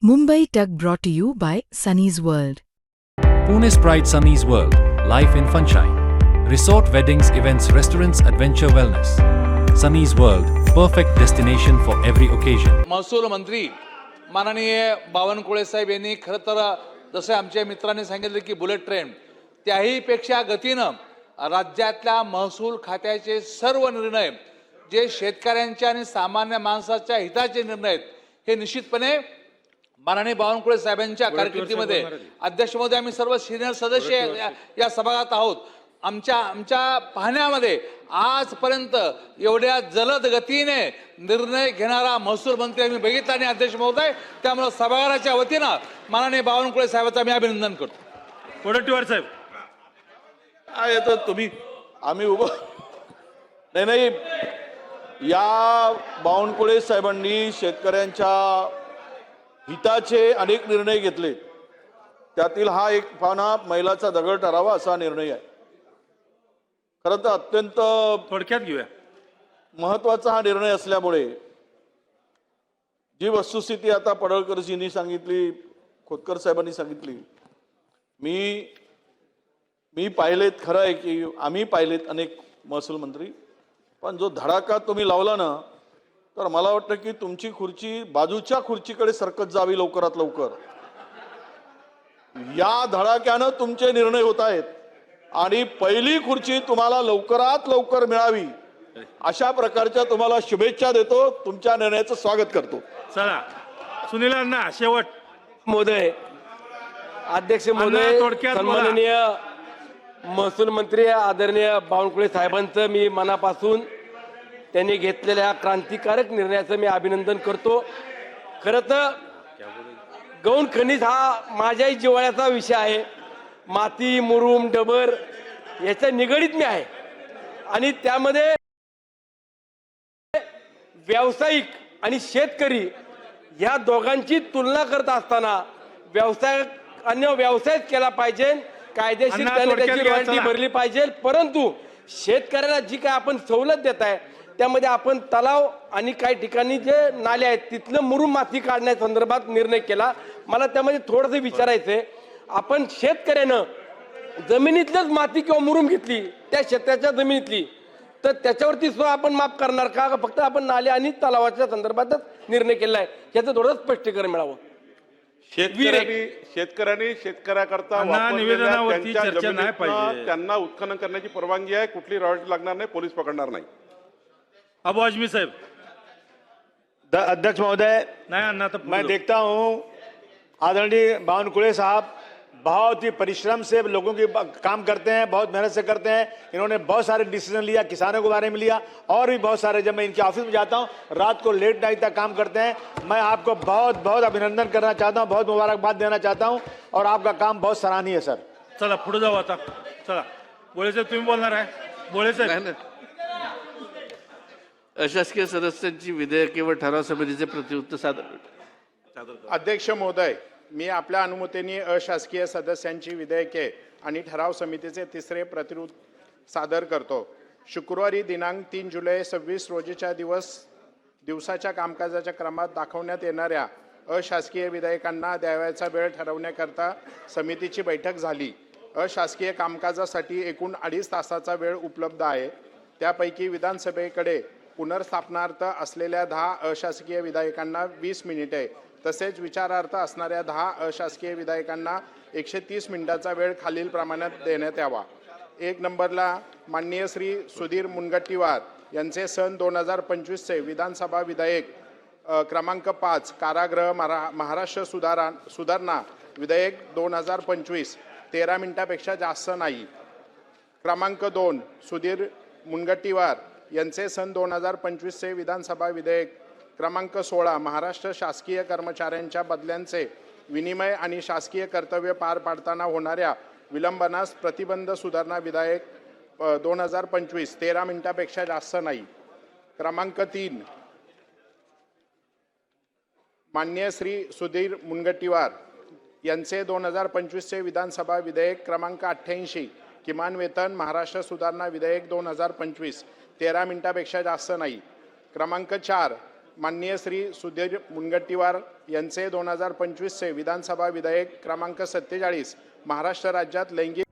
Mumbai Tug brought to you by Sunny's World. Pune's Pride Sunny's World, Life in Funshine. Resort weddings, events, restaurants, adventure wellness. Sunny's World, perfect destination for every occasion. महसूल मंत्री माननीय बावनकुळे साहेब यांनी खरं तर जसे आमच्या मित्रांनी सांगितले की बुलेट ट्रेन त्याही पेक्षा गतीनं राज्यातल्या महसूल खात्याचे सर्व निर्णय जे शेतकऱ्यांच्या आणि सामान्य माणसाच्या हिताचे निर्णय आहेत हे निश्चितपणे माननीय बावनकुळे साहेबांच्या कारकिर्दीमध्ये अध्यक्ष महोदय आम्ही सर्व सिनियर सदस्य या सभागृहात आहोत. आमच्या पाहण्यामध्ये आजपर्यंत एवढ्या जलद गतीने निर्णय घेणारा महसूल मंत्री आम्ही बघितला आणि अध्यक्ष महोदय त्यामुळे सभागृहाच्या वतीनं माननीय बावनकुळे साहेबांचं आम्ही अभिनंदन करतो. वडेट्टीवार साहेब येतं तुम्ही आम्ही उभं नाही या बावनकुळे साहेबांनी शेतकऱ्यांच्या हिताचे अनेक निर्णय घेतले. त्यातील हा एक पाना मैलाचा दगड ठरावा असा निर्णय आहे. खरं तर अत्यंत थोडक्यात घेऊया. महत्वाचा हा निर्णय असल्यामुळे जी वस्तुस्थिती आता पडळकरजींनी सांगितली, खोतकर साहेबांनी सांगितली, मी पाहिलेत. खरं आहे की आम्ही पाहिलेत अनेक महसूल मंत्री, पण जो धडाका तुम्ही लावला ना तर मला वाटतं की तुमची खुर्ची बाजूच्या खुर्चीकडे सरकत जावी लवकरात लवकर. या धडाक्यानं तुमचे निर्णय होत आहेत आणि पहिली खुर्ची तुम्हाला लवकरात लवकर मिळावी अशा प्रकारच्या तुम्हाला शुभेच्छा देतो. तुमच्या निर्णयाचं स्वागत करतो. चला सुनील अण्णा शेवट. महोदय, अध्यक्ष महोदय, थोडक्यात सन्माननीय महसूल मंत्री आदरणीय बावनकुळे साहेबांचं मी मनापासून त्यांनी घेतलेल्या क्रांतिकारक निर्णयाचं मी अभिनंदन करतो. खरं तर गौण खनिज हा माझ्याही जिव्हाळ्याचा विषय आहे. माती, मुरुम, डबर याच्या निगडीत मी आहे आणि त्यामध्ये व्यावसायिक आणि शेतकरी ह्या दोघांची तुलना करत असताना अन्य व्यवसाय केला पाहिजे, कायदेशीर त्याने त्याची रॉयल्टी भरली पाहिजे. परंतु शेतकऱ्याला जी काय आपण सवलत देत आहे त्यामध्ये आपण तलाव आणि काही ठिकाणी जे नाले आहेत तिथलं मुरुम माती काढण्यासंदर्भात निर्णय केला. मला त्यामध्ये थोडंसं विचारायचंय, आपण शेतकऱ्यानं जमिनीतलंच माती किंवा मुरुम घेतली त्या शेताच्या जमिनीतली तर त्याच्यावरती सुद्धा आपण माफ करणार का, फक्त आपण नाले आणि तलावाच्या संदर्भातच निर्णय केला आहे याचं थोडं स्पष्टीकरण मिळावं. शेतकऱ्यांनी शेतकऱ्याकरता निवेदनावरती चर्चा नाही पाहिजे. त्यांना उत्खनन करण्याची परवानगी आहे. कुठली रॉयल्टी लागणार नाही, पोलीस पकडणार नाही. अबू आजमी साहेब. अध्यक्ष महोदय, मैं देखता हूं आदरणीय बावनकुळे साहब बहुत ही परिश्रम से लोगों की काम करते हैं, बहुत मेहनत से करते हैं. इन्होंने बहुत सारे डिसीजन लिया, किसानों के बारे में लिया और भी बहुत सारे. जब मैं इनके ऑफिस में जाता हूं रात को लेट नाइट तक काम करते हैं. मैं आपको बहुत बहुत अभिनंदन करना चाहता हूं, बहुत मुबारकबाद देना चाहता हूं और आपका काम बहुत सराहनीय है सर. चला पुढे जाऊ आता. चला बोळे साहेब तुम्ही बोलणार आहे. बोळे साहेब. अशासकीय सदस्यांची विधेयके व ठराव समितीचे प्रतिउत्तर सादर. अध्यक्ष महोदय, मी आपल्या अनुमतीने अशासकीय सदस्यांची विधेयके आणि ठराव समितीचे तिसरे प्रतिउत्तर सादर करतो. शुक्रवारी दिनांक 3 जुलै 26 रोजीच्या दिवसाच्या कामकाजाच्या क्रमात दाखवण्यात येणाऱ्या अशासकीय विधेयकांना द्यावयाचा वेळ ठरवण्याकरता समितीची बैठक झाली. अशासकीय कामकाजासाठी एकूण 2.5 तासाचा वेळ उपलब्ध आहे. त्यापैकी विधानसभेकडे पुनर्स्थापनार्थ असलेल्या 10 अशासकीय विधेयकांना 20 मिनिटे तसेच विचारार्थ असणाऱ्या 10 अशासकीय विधेयकांना 130 मिनिटाचा वेळ खालील प्रमाणात देण्यात यावा. 1 नंबरला माननीय श्री सुधीर मुनगंटीवार यांचे सन 2025चे विधानसभा विधेयक क्रमांक 5 कारागृह महाराष्ट्र सुधारणा विधेयक 2025 13 मिनिटापेक्षा जास्त नाही. क्रमांक 2 सुधीर मुनगंटीवार यांचे सन 2025चे विधानसभा विधेयक क्रमांक 16 महाराष्ट्र शासकीय कर्मचाऱ्यांच्या बदल्यांचे विनिमय आणि शासकीय कर्तव्य पार पाडताना होणाऱ्या विलंबनास प्रतिबंध सुधारणा विधेयक 2025 13 मिनिटापेक्षा जास्त नाही. क्रमांक 3 माननीय श्री सुधीर मुनगंटीवार यांचे 2025चे विधानसभा विधेयक क्रमांक 88 किमान वेतन महाराष्ट्र सुधारणा विधेयक 2025 13 मिनिटापेक्षा जास्त नाही. क्रमांक 4 माननीय श्री सुधीर मुनगंटीवार यांचे 2025चे विधानसभा विधेयक क्रमांक 47 महाराष्ट्र राज्यात लैंगिक